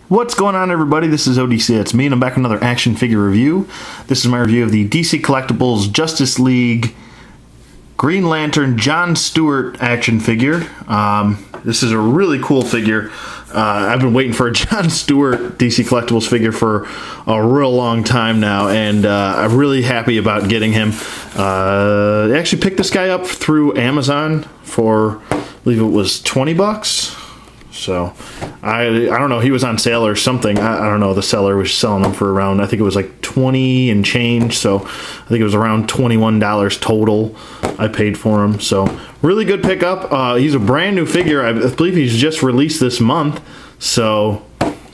What's going on, everybody? This is ODC. It's me, and I'm back with another action figure review. This is my review of the DC Collectibles Justice League Green Lantern John Stewart action figure. This is a really cool figure. I've been waiting for a John Stewart DC Collectibles figure for a real long time now, and I'm really happy about getting him. I actually picked this guy up through Amazon for, I believe it was 20 bucks. So, I don't know, he was on sale or something. I don't know, the seller was selling them for around, I think it was like 20 and change, so I think it was around $21 total I paid for him. So, really good pickup. He's a brand new figure. I believe he's just released this month, so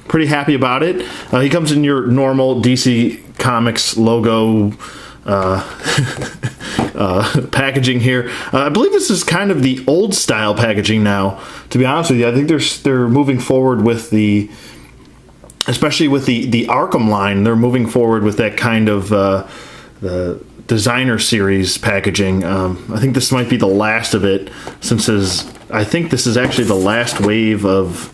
pretty happy about it. He comes in your normal DC Comics logo packaging here. I believe this is kind of the old style packaging now, to be honest with you. I think they're moving forward with especially with the Arkham line, they're moving forward with that kind of the designer series packaging. I think this might be the last of it, I think this is actually the last wave of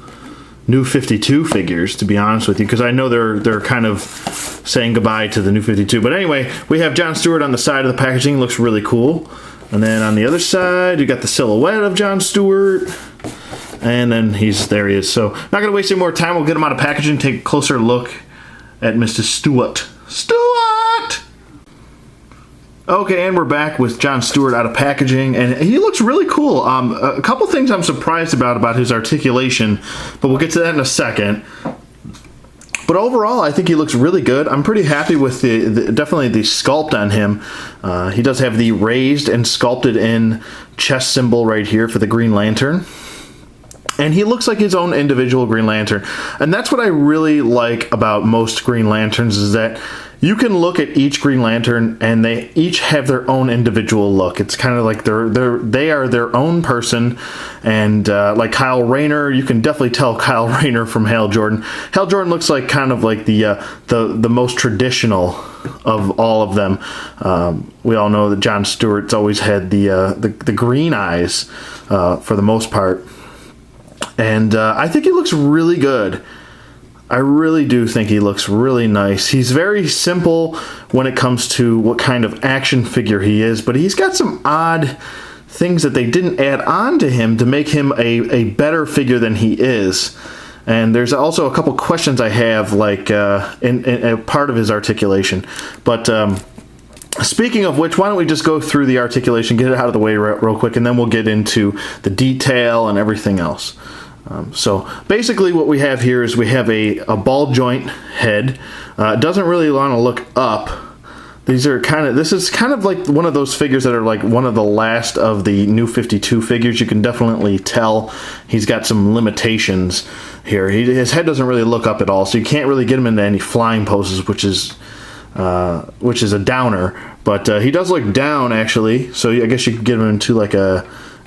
New 52 figures, to be honest with you, because I know they're kind of saying goodbye to the New 52. But anyway, we have John Stewart on the side of the packaging. Looks really cool. And then on the other side, you got the silhouette of John Stewart. And then there he is. So, not going to waste any more time. We'll get him out of packaging, take a closer look at Mr. Stewart. Stewart! Okay, and we're back with John Stewart out of packaging, and he looks really cool. A couple things I'm surprised about his articulation, but we'll get to that in a second. But overall, I think he looks really good. I'm pretty happy with definitely the sculpt on him. He does have the raised and sculpted in chest symbol right here for the Green Lantern. And he looks like his own individual Green Lantern. And that's what I really like about most Green Lanterns, is that you can look at each Green Lantern and they each have their own individual look. It's kind of like they are their own person. And like Kyle Rayner, you can definitely tell Kyle Rayner from Hal Jordan. Hal Jordan looks like kind of like the most traditional of all of them. We all know that John Stewart's always had the green eyes for the most part. And I think he looks really good. I really do think he looks really nice. He's very simple when it comes to what kind of action figure he is, but he's got some odd things that they didn't add on to him to make him a better figure than he is. And there's also a couple questions I have, like in part of his articulation. But speaking of which, why don't we just go through the articulation, get it out of the way real quick, and then we'll get into the detail and everything else. So basically what we have here is we have a ball joint head. It doesn't really want to look up. This is kind of like one of those figures that are like one of the last of the New 52 figures. You can definitely tell he's got some limitations here. His head doesn't really look up at all, so you can't really get him into any flying poses, which is a downer. But he does look down, actually, so I guess you could get him into like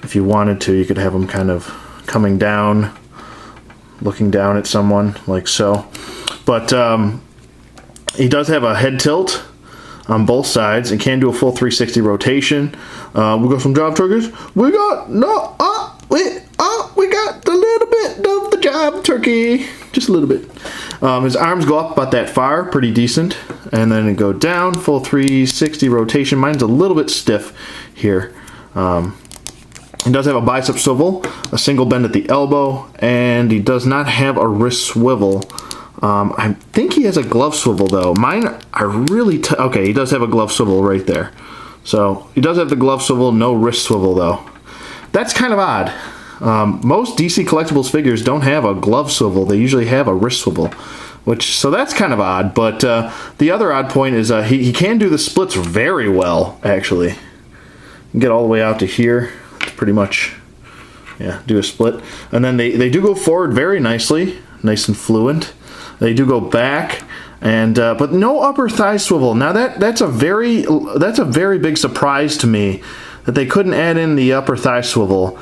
if you wanted to, you could have him kind of coming down, looking down at someone, like so. But he does have a head tilt on both sides and can do a full 360 rotation. We got some job triggers. We got a little bit of the job turkey, just a little bit. His arms go up about that far, pretty decent, and then it go down, full 360 rotation. Mine's a little bit stiff here. He does have a bicep swivel, a single bend at the elbow, and he does not have a wrist swivel. I think he has a glove swivel, though. Mine are really okay, he does have a glove swivel right there. So, he does have the glove swivel, no wrist swivel, though. That's kind of odd. Most DC Collectibles figures don't have a glove swivel. They usually have a wrist swivel. So that's kind of odd. But the other odd point is he can do the splits very well, actually. You can get all the way out to here. Pretty much, yeah, do a split. And then they do go forward very nicely, nice and fluent. They do go back, and but no upper thigh swivel. Now that's a very big surprise to me that they couldn't add in the upper thigh swivel.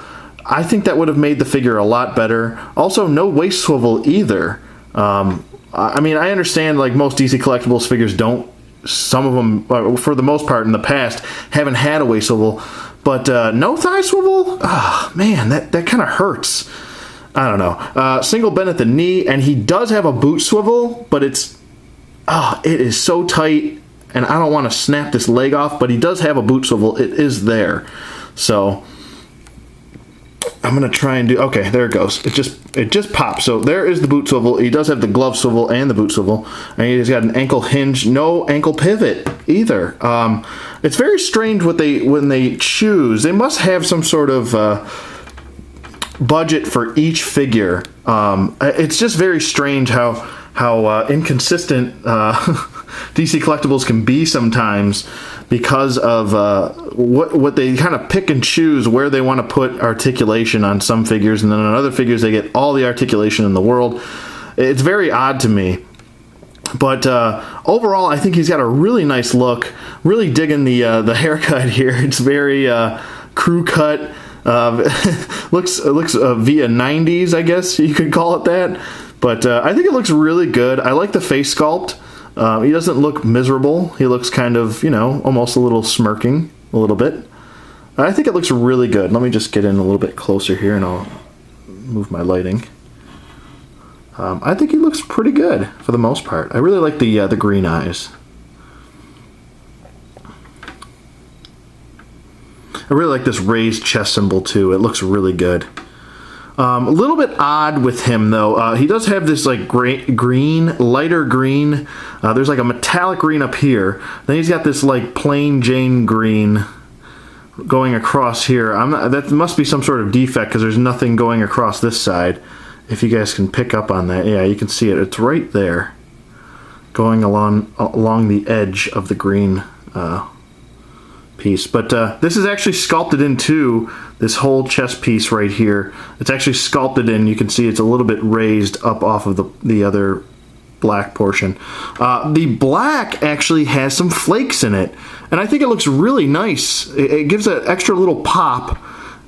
I think that would have made the figure a lot better. Also, no waist swivel either. I mean, I understand like most DC Collectibles figures don't. Some of them, for the most part in the past, haven't had a waist swivel. But no thigh swivel? Ah, man, that kind of hurts. I don't know. Single bend at the knee, and he does have a boot swivel, but it is so tight, and I don't want to snap this leg off, but he does have a boot swivel. It is there. So I'm going to try and do... Okay, there it goes. It just pops. So there is the boot swivel. He does have the glove swivel and the boot swivel. And he's got an ankle hinge. No ankle pivot either. It's very strange when they choose. They must have some sort of budget for each figure. It's just very strange how inconsistent DC Collectibles can be sometimes, because of what they kind of pick and choose where they want to put articulation on some figures, and then on other figures they get all the articulation in the world. It's very odd to me. But overall, I think he's got a really nice look. Really digging the haircut here. It's very crew cut. looks via 90s, I guess you could call it that. But I think it looks really good. I like the face sculpt. He doesn't look miserable. He looks kind of, almost a little smirking a little bit. I think it looks really good. Let me just get in a little bit closer here, and I'll move my lighting. I think he looks pretty good for the most part. I really like the green eyes. I really like this raised chest symbol too. It looks really good. A little bit odd with him though. He does have this like green, lighter green. There's like a metallic green up here. Then he's got this like plain Jane green going across here. That must be some sort of defect, because there's nothing going across this side. If you guys can pick up on that, yeah, you can see it. It's right there, going along the edge of the green piece. But this is actually sculpted into this whole chest piece right here. It's actually sculpted in. You can see it's a little bit raised up off of the other black portion. The black actually has some flakes in it, and I think it looks really nice. It gives an extra little pop,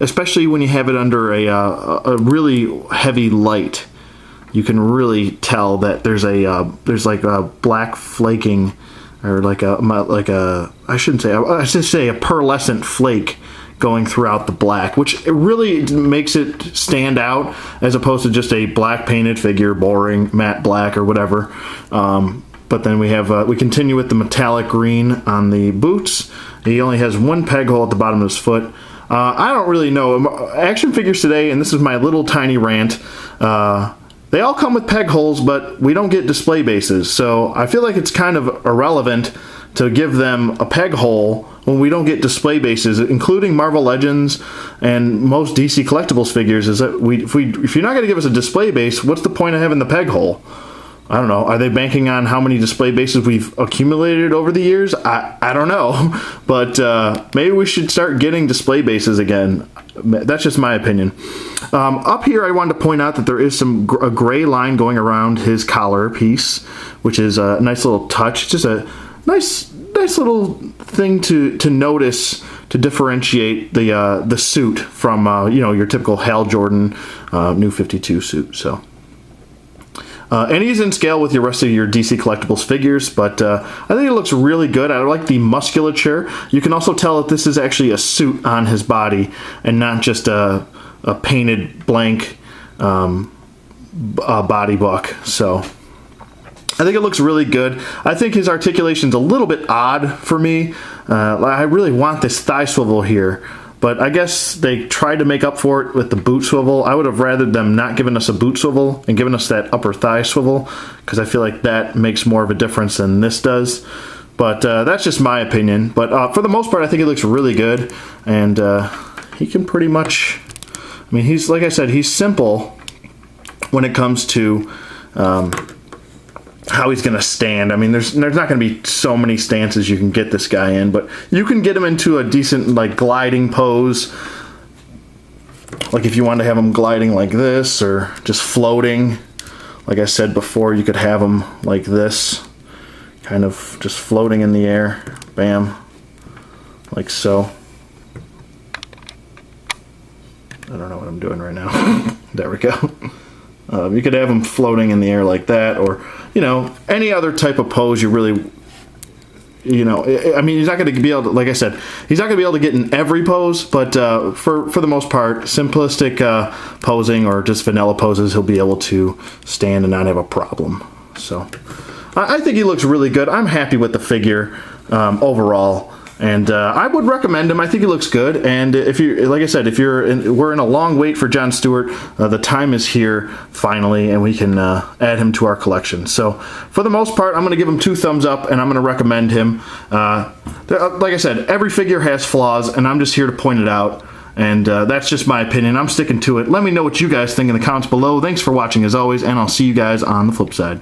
especially when you have it under a really heavy light. You can really tell that there's like a black flaking, or I should say a pearlescent flake going throughout the black, which it really makes it stand out, as opposed to just a black painted figure, boring matte black or whatever. But then we continue with the metallic green on the boots. He only has one peg hole at the bottom of his foot. I don't really know. Action figures today, and this is my little tiny rant, they all come with peg holes, but we don't get display bases. So I feel like it's kind of irrelevant to give them a peg hole when we don't get display bases, including Marvel Legends and most DC Collectibles figures. Is that if you're not going to give us a display base, what's the point of having the peg hole? I don't know. Are they banking on how many display bases we've accumulated over the years? I don't know. But maybe we should start getting display bases again. That's just my opinion. Up here, I wanted to point out that there is a gray line going around his collar piece, which is a nice little touch. Just a nice little thing to notice, to differentiate the suit from your typical Hal Jordan New 52 suit. So. And he's in scale with the rest of your DC Collectibles figures, but I think it looks really good. I like the musculature. You can also tell that this is actually a suit on his body, and not just a painted blank body buck. So I think it looks really good. I think his articulation's a little bit odd for me. I really want this thigh swivel here, but I guess they tried to make up for it with the boot swivel. I would have rather them not given us a boot swivel and given us that upper thigh swivel, because I feel like that makes more of a difference than this does. But that's just my opinion. But for the most part, I think it looks really good. And he can pretty much... I mean, he's, like I said, he's simple when it comes to how he's going to stand. I mean, there's not going to be so many stances you can get this guy in, but you can get him into a decent, like, gliding pose. Like if you want to have him gliding like this, or just floating. Like I said before, you could have him like this, kind of just floating in the air. Bam. Like so. I don't know what I'm doing right now. There we go. You could have him floating in the air like that, or any other type of pose you really you know, I mean, he's not going to be able to, like I said, he's not going to be able to get in every pose, but for the most part, simplistic posing or just vanilla poses, he'll be able to stand and not have a problem. So I think he looks really good. I'm happy with the figure overall. And I would recommend him. I think he looks good. And if you, like I said, if we're in a long wait for John Stewart, the time is here finally, and we can add him to our collection. So for the most part, I'm going to give him 2 thumbs up, and I'm going to recommend him. Like I said, every figure has flaws, and I'm just here to point it out. And that's just my opinion. I'm sticking to it. Let me know what you guys think in the comments below. Thanks for watching as always, and I'll see you guys on the flip side.